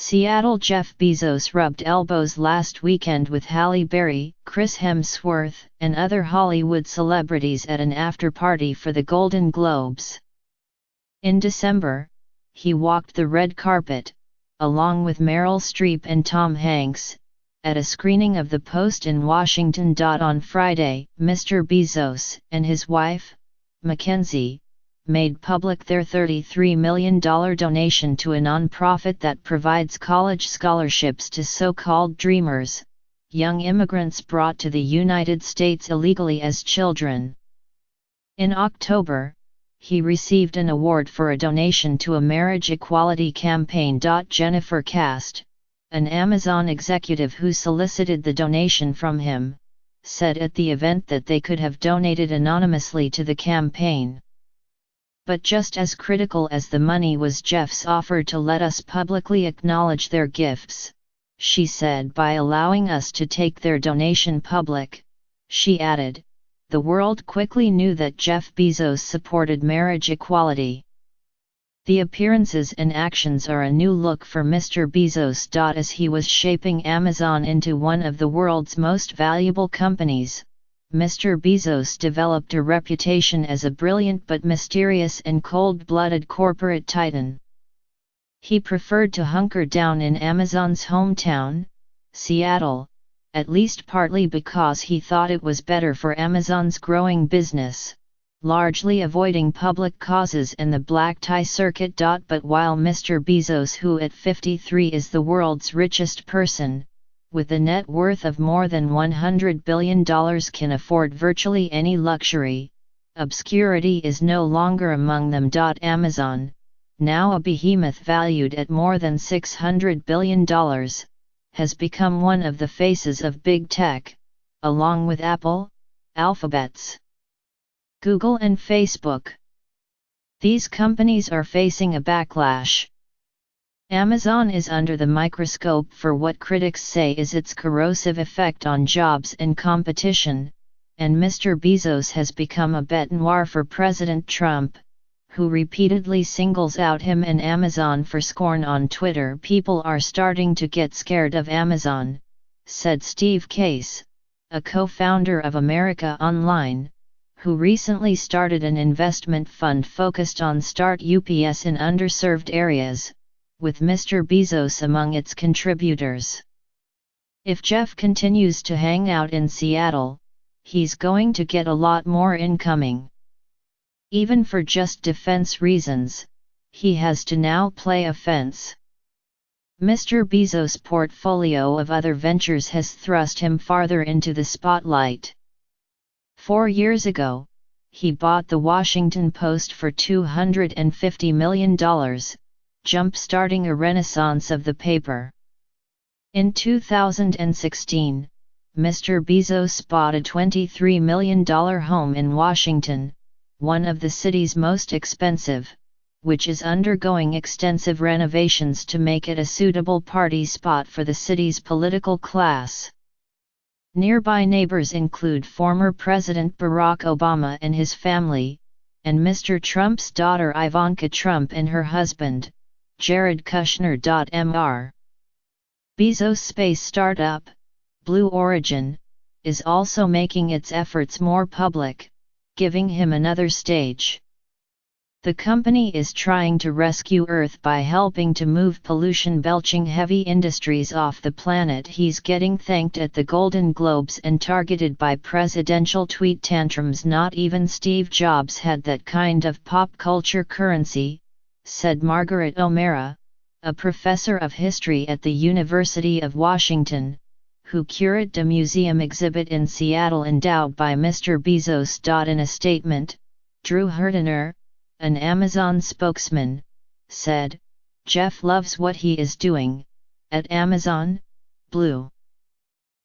Seattle Jeff Bezos rubbed elbows last weekend with Halle Berry, Chris Hemsworth, and other Hollywood celebrities at an after-party for the Golden Globes. In December, he walked the red carpet, along with Meryl Streep and Tom Hanks, at a screening of The Post in Washington. On Friday, Mr. Bezos and his wife, Mackenzie, made public their $33 million donation to a nonprofit that provides college scholarships to so-called dreamers, young immigrants brought to the United States illegally as children. In October, he received an award for a donation to a marriage equality campaign. Jennifer Cast, an Amazon executive who solicited the donation from him, said at the event that they could have donated anonymously to the campaign. But just as critical as the money was Jeff's offer to let us publicly acknowledge their gifts, she said. By allowing us to take their donation public, she added, the world quickly knew that Jeff Bezos supported marriage equality. The appearances and actions are a new look for Mr. Bezos. As he was shaping Amazon into one of the world's most valuable companies, Mr. Bezos developed a reputation as a brilliant but mysterious and cold-blooded corporate titan. He preferred to hunker down in Amazon's hometown, Seattle, at least partly because he thought it was better for Amazon's growing business, largely avoiding public causes and the black tie circuit. But while Mr. Bezos, who at 53 is the world's richest person, with a net worth of more than $100 billion, can afford virtually any luxury, obscurity is no longer among them. Amazon, now a behemoth valued at more than $600 billion, has become one of the faces of big tech, along with Apple, Alphabet's, Google and Facebook. These companies are facing a backlash. Amazon is under the microscope for what critics say is its corrosive effect on jobs and competition, and Mr. Bezos has become a bête noire for President Trump, who repeatedly singles out him and Amazon for scorn on Twitter. People are starting to get scared of Amazon, said Steve Case, a co-founder of America Online, who recently started an investment fund focused on Start UPS in underserved areas, with Mr. Bezos among its contributors. If Jeff continues to hang out in Seattle, he's going to get a lot more incoming. Even for just defense reasons, he has to now play offense. Mr. Bezos' portfolio of other ventures has thrust him farther into the spotlight. 4 years ago, he bought the Washington Post for $250 million, jump-starting a renaissance of the paper. In 2016, Mr. Bezos bought a $23 million home in Washington, one of the city's most expensive, which is undergoing extensive renovations to make it a suitable party spot for the city's political class. Nearby neighbors include former President Barack Obama and his family, and Mr. Trump's daughter Ivanka Trump and her husband, Jared Kushner. Mr. Bezos' space startup, Blue Origin, is also making its efforts more public, giving him another stage. The company is trying to rescue Earth by helping to move pollution-belching heavy industries off the planet. He's getting thanked at the Golden Globes and targeted by presidential tweet tantrums. Not even Steve Jobs had that kind of pop culture currency, said Margaret O'Mara, a professor of history at the University of Washington, who curated a museum exhibit in Seattle endowed by Mr. Bezos. In a statement, Drew Hertener, an Amazon spokesman, said, "Jeff loves what he is doing, at Amazon, Blue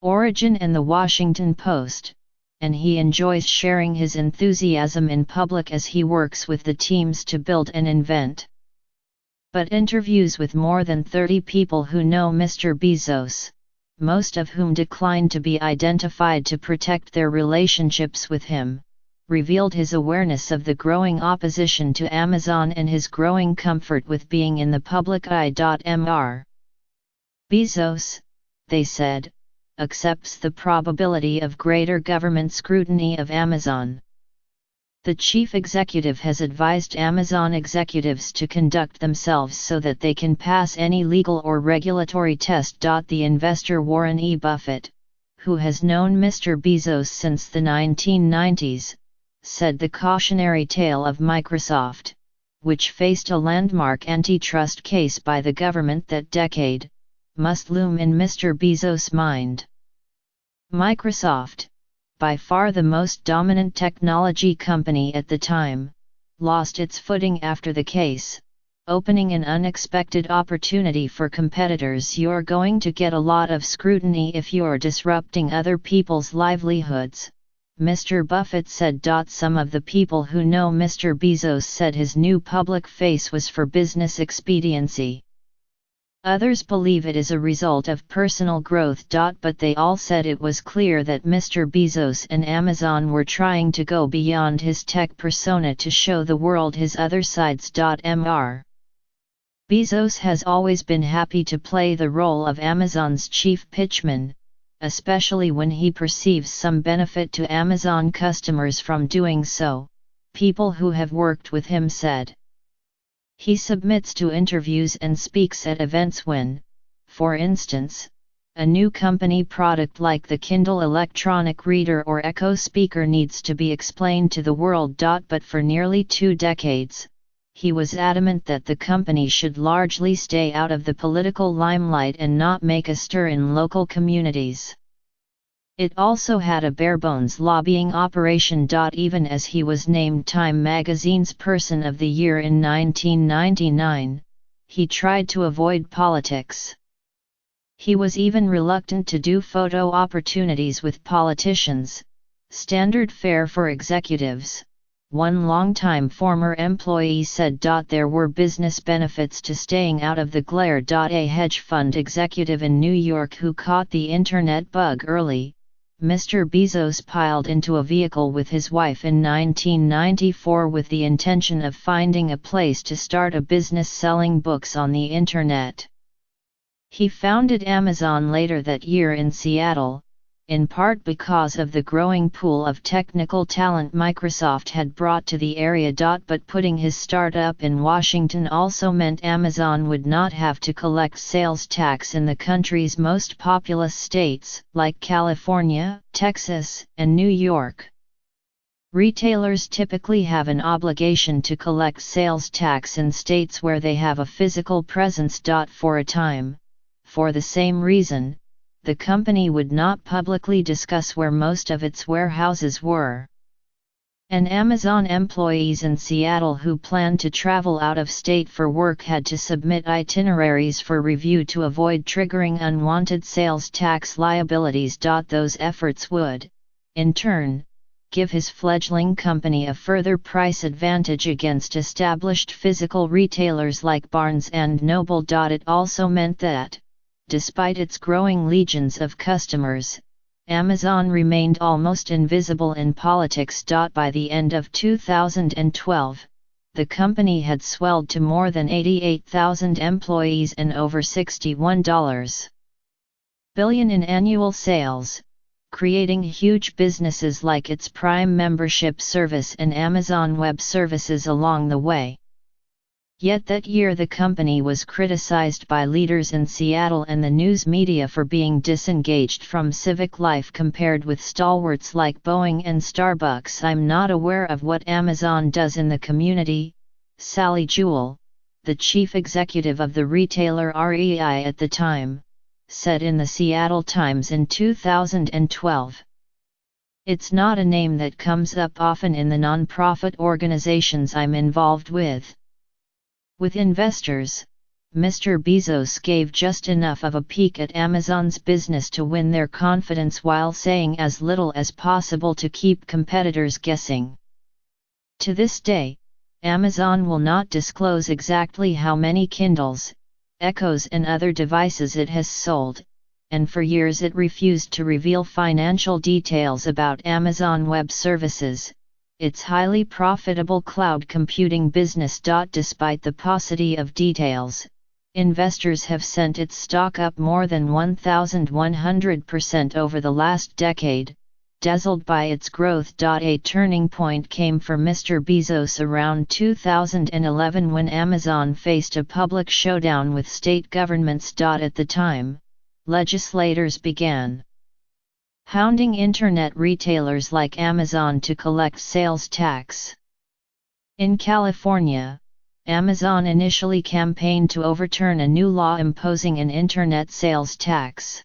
Origin and the Washington Post, and he enjoys sharing his enthusiasm in public as he works with the teams to build and invent." But interviews with more than 30 people who know Mr. Bezos, most of whom declined to be identified to protect their relationships with him, revealed his awareness of the growing opposition to Amazon and his growing comfort with being in the public eye. Mr. Bezos, they said, accepts the probability of greater government scrutiny of Amazon. The chief executive has advised Amazon executives to conduct themselves so that they can pass any legal or regulatory test. The investor Warren E. Buffett, who has known Mr. Bezos since the 1990s, said the cautionary tale of Microsoft, which faced a landmark antitrust case by the government that decade, must loom in Mr. Bezos' mind. Microsoft, by far the most dominant technology company at the time, lost its footing after the case, opening an unexpected opportunity for competitors. You're going to get a lot of scrutiny if you're disrupting other people's livelihoods, Mr. Buffett said. Some of the people who know Mr. Bezos said his new public face was for business expediency. Others believe it is a result of personal growth. But they all said it was clear that Mr. Bezos and Amazon were trying to go beyond his tech persona to show the world his other sides. Mr. Bezos has always been happy to play the role of Amazon's chief pitchman, especially when he perceives some benefit to Amazon customers from doing so, people who have worked with him said. He submits to interviews and speaks at events when, for instance, a new company product like the Kindle electronic reader or Echo speaker needs to be explained to the world. But for nearly 2 decades, he was adamant that the company should largely stay out of the political limelight and not make a stir in local communities. It also had a bare-bones lobbying operation. Even as he was named Time magazine's Person of the Year in 1999, he tried to avoid politics. He was even reluctant to do photo opportunities with politicians, standard fare for executives, one longtime former employee said. There were business benefits to staying out of the glare. A hedge fund executive in New York who caught the internet bug early, Mr. Bezos piled into a vehicle with his wife in 1994 with the intention of finding a place to start a business selling books on the internet. He founded Amazon later that year in Seattle, in part because of the growing pool of technical talent Microsoft had brought to the area. But putting his startup in Washington also meant Amazon would not have to collect sales tax in the country's most populous states, like California, Texas, and New York. Retailers typically have an obligation to collect sales tax in states where they have a physical presence. For a time, for the same reason, the company would not publicly discuss where most of its warehouses were. And Amazon employees in Seattle who planned to travel out of state for work had to submit itineraries for review to avoid triggering unwanted sales tax liabilities. Those efforts would, in turn, give his fledgling company a further price advantage against established physical retailers like Barnes & Noble. It also meant that, despite its growing legions of customers, Amazon remained almost invisible in politics. By the end of 2012, the company had swelled to more than 88,000 employees and over $61 billion in annual sales, creating huge businesses like its Prime membership service and Amazon Web Services along the way. Yet that year the company was criticized by leaders in Seattle and the news media for being disengaged from civic life compared with stalwarts like Boeing and Starbucks. I'm not aware of what Amazon does in the community, Sally Jewell, the chief executive of the retailer REI at the time, said in the Seattle Times in 2012. It's not a name that comes up often in the nonprofit organizations I'm involved with. With investors, Mr. Bezos gave just enough of a peek at Amazon's business to win their confidence while saying as little as possible to keep competitors guessing. To this day, Amazon will not disclose exactly how many Kindles, Echoes and other devices it has sold, and for years it refused to reveal financial details about Amazon Web Services, its highly profitable cloud computing business. Despite the paucity of details, investors have sent its stock up more than 1,100% over the last decade, dazzled by its growth. A turning point came for Mr. Bezos around 2011 when Amazon faced a public showdown with state governments. At the time, legislators began hounding internet retailers like Amazon to collect sales tax. In California, Amazon initially campaigned to overturn a new law imposing an internet sales tax.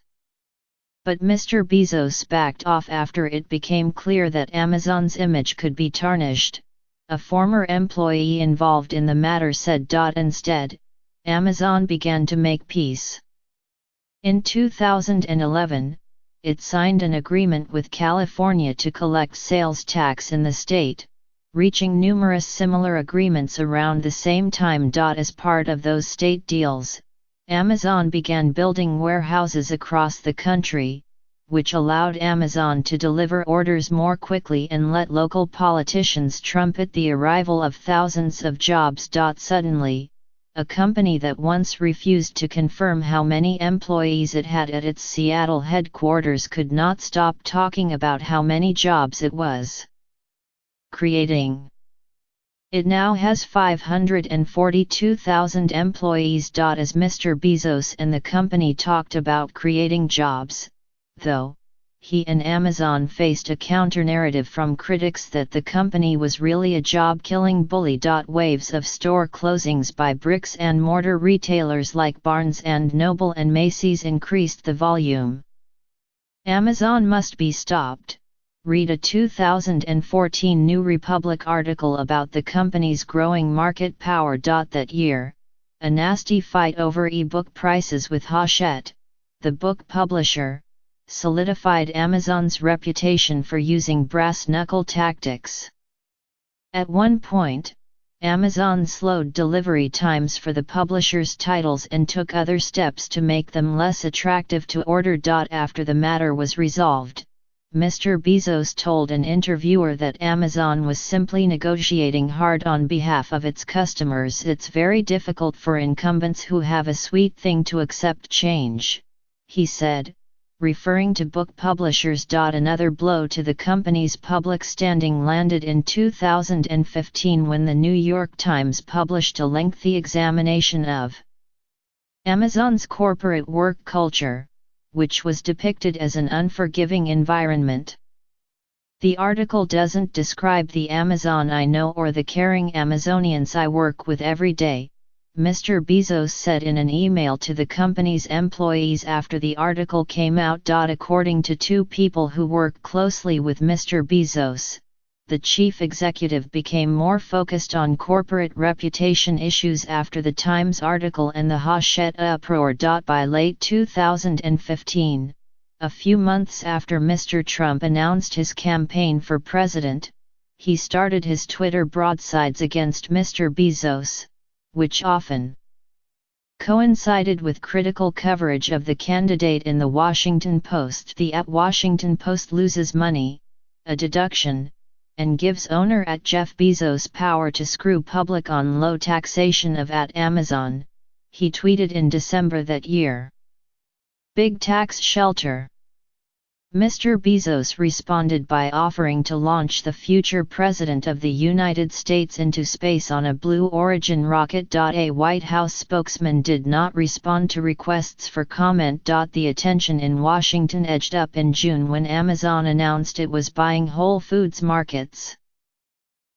But Mr. Bezos backed off after it became clear that Amazon's image could be tarnished, a former employee involved in the matter said. Instead, Amazon began to make peace. In 2011, it signed an agreement with California to collect sales tax in the state, reaching numerous similar agreements around the same time. As part of those state deals, Amazon began building warehouses across the country, which allowed Amazon to deliver orders more quickly and let local politicians trumpet the arrival of thousands of jobs. Suddenly, a company that once refused to confirm how many employees it had at its Seattle headquarters could not stop talking about how many jobs it was creating. It now has 542,000 employees. As Mr. Bezos and the company talked about creating jobs, though, he and Amazon faced a counter-narrative from critics that the company was really a job-killing bully. Waves of store closings by bricks and mortar retailers like Barnes & Noble and Macy's increased the volume. Amazon must be stopped. Read a 2014 New Republic article about the company's growing market power. That year, a nasty fight over e-book prices with Hachette, the book publisher, solidified Amazon's reputation for using brass-knuckle tactics. At one point, Amazon slowed delivery times for the publisher's titles and took other steps to make them less attractive to order. After the matter was resolved, Mr. Bezos told an interviewer that Amazon was simply negotiating hard on behalf of its customers. It's very difficult for incumbents who have a sweet thing to accept change, he said, referring to book publishers. Another blow to the company's public standing landed in 2015 when the New York Times published a lengthy examination of Amazon's corporate work culture, which was depicted as an unforgiving environment. The article doesn't describe the Amazon I know or the caring Amazonians I work with every day, Mr. Bezos said in an email to the company's employees after the article came out. According to two people who work closely with Mr. Bezos, the chief executive became more focused on corporate reputation issues after the Times article and the Hachette uproar. By late 2015, a few months after Mr. Trump announced his campaign for president, he started his Twitter broadsides against Mr. Bezos, which often coincided with critical coverage of the candidate in the Washington Post. The @Washington Post loses money, a deduction, and gives owner Jeff Bezos power to screw public on low taxation of Amazon, he tweeted in December that year. Big tax shelter. Mr. Bezos responded by offering to launch the future President of the United States into space on a Blue Origin rocket. A White House spokesman did not respond to requests for comment. The attention in Washington edged up in June when Amazon announced it was buying Whole Foods markets.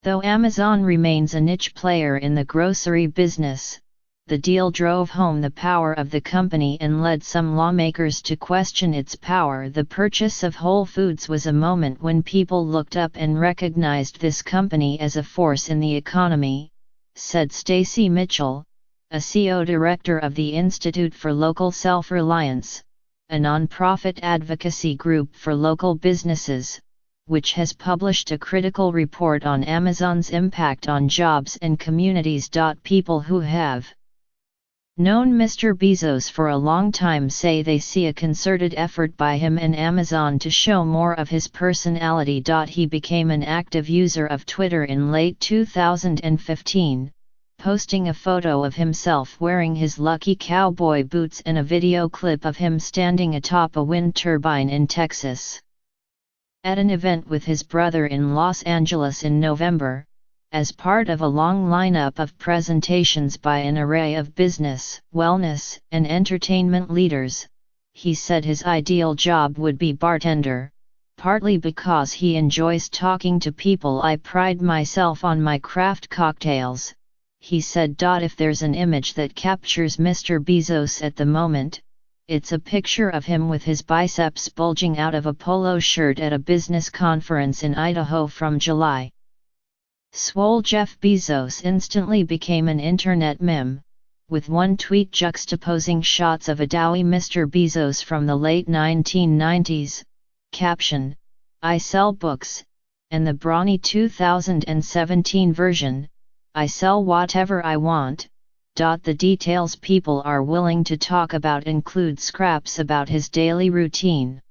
Though Amazon remains a niche player in the grocery business, the deal drove home the power of the company and led some lawmakers to question its power. The purchase of Whole Foods was a moment when people looked up and recognized this company as a force in the economy, said Stacy Mitchell, a CEO director of the Institute for Local Self-Reliance, a nonprofit advocacy group for local businesses, which has published a critical report on Amazon's impact on jobs and communities. People who have known Mr. Bezos for a long time say they see a concerted effort by him and Amazon to show more of his personality. He became an active user of Twitter in late 2015, posting a photo of himself wearing his lucky cowboy boots and a video clip of him standing atop a wind turbine in Texas. At an event with his brother in Los Angeles in November, as part of a long lineup of presentations by an array of business, wellness, and entertainment leaders, he said his ideal job would be bartender, partly because he enjoys talking to people. I pride myself on my craft cocktails, he said. If there's an image that captures Mr. Bezos at the moment, it's a picture of him with his biceps bulging out of a polo shirt at a business conference in Idaho from July. Swole Jeff Bezos instantly became an internet meme, with one tweet juxtaposing shots of a doughy Mr. Bezos from the late 1990s, caption, "I sell books," and the brawny 2017 version, "I sell whatever I want." The details people are willing to talk about include scraps about his daily routine.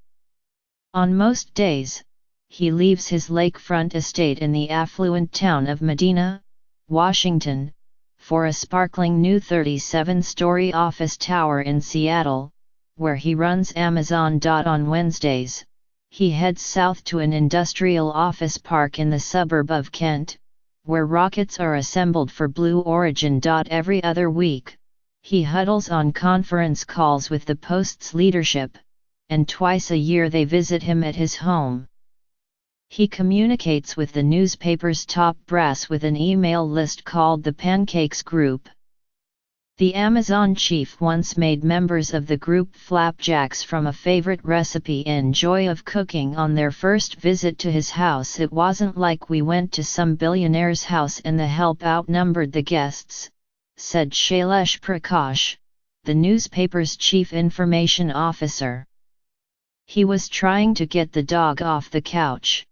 On most days, he leaves his lakefront estate in the affluent town of Medina, Washington, for a sparkling new 37-story office tower in Seattle, where he runs Amazon. On Wednesdays, he heads south to an industrial office park in the suburb of Kent, where rockets are assembled for Blue Origin. Every other week, he huddles on conference calls with the Post's leadership, and twice a year they visit him at his home. He communicates with the newspaper's top brass with an email list called the Pancakes Group. The Amazon chief once made members of the group flapjacks from a favorite recipe in Joy of Cooking on their first visit to his house. "It wasn't like we went to some billionaire's house and the help outnumbered the guests," said Shailesh Prakash, the newspaper's chief information officer. "He was trying to get the dog off the couch."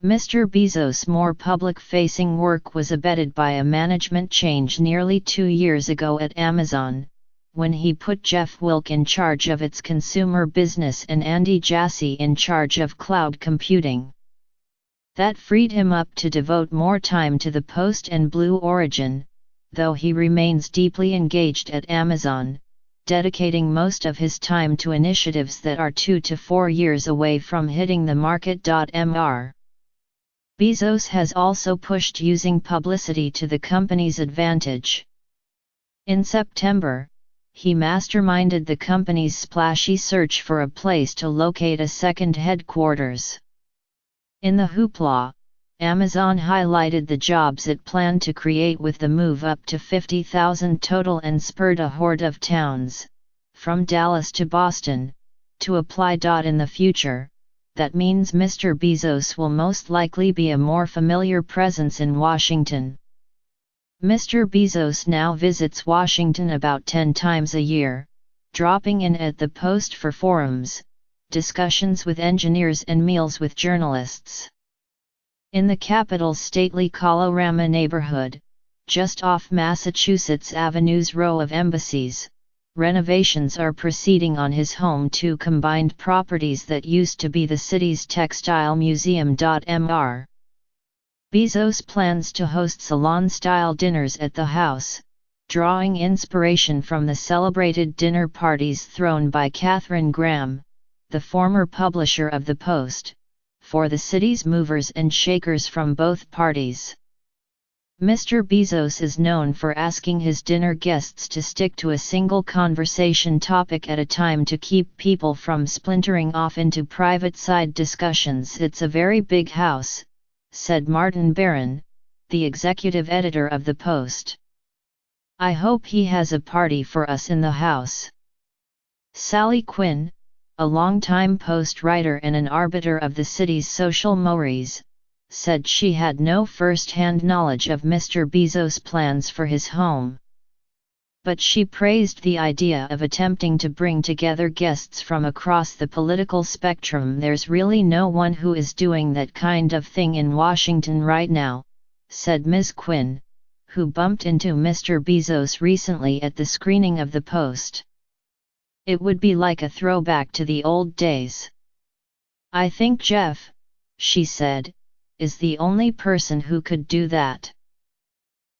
Mr. Bezos' more public-facing work was abetted by a management change nearly 2 years ago at Amazon, when he put Jeff Wilke in charge of its consumer business and Andy Jassy in charge of cloud computing. That freed him up to devote more time to the Post and Blue Origin, though he remains deeply engaged at Amazon, dedicating most of his time to initiatives that are 2 to 4 years away from hitting the market. Mr. Bezos has also pushed using publicity to the company's advantage. In September, he masterminded the company's splashy search for a place to locate a second headquarters. In the hoopla, Amazon highlighted the jobs it planned to create with the move up to 50,000 total and spurred a horde of towns, from Dallas to Boston, to apply. In the future, that means Mr. Bezos will most likely be a more familiar presence in Washington. Mr. Bezos now visits Washington about 10 times a year, dropping in at the Post for forums, discussions with engineers and meals with journalists. In the capital's stately Colorama neighborhood, just off Massachusetts Avenue's row of embassies, renovations are proceeding on his home, 2 combined properties that used to be the city's textile museum. Mr. Bezos plans to host salon-style dinners at the house, drawing inspiration from the celebrated dinner parties thrown by Katharine Graham, the former publisher of the Post, for the city's movers and shakers from both parties. Mr. Bezos is known for asking his dinner guests to stick to a single conversation topic at a time to keep people from splintering off into private side discussions. "It's a very big house," said Martin Barron, the executive editor of the Post. "I hope he has a party for us in the house." Sally Quinn, a longtime Post writer and an arbiter of the city's social mores, said she had no first-hand knowledge of Mr. Bezos' plans for his home. But she praised the idea of attempting to bring together guests from across the political spectrum. "There's really no one who is doing that kind of thing in Washington right now," said Ms. Quinn, who bumped into Mr. Bezos recently at the screening of the Post. "It would be like a throwback to the old days. I think Jeff," she said, "is the only person who could do that."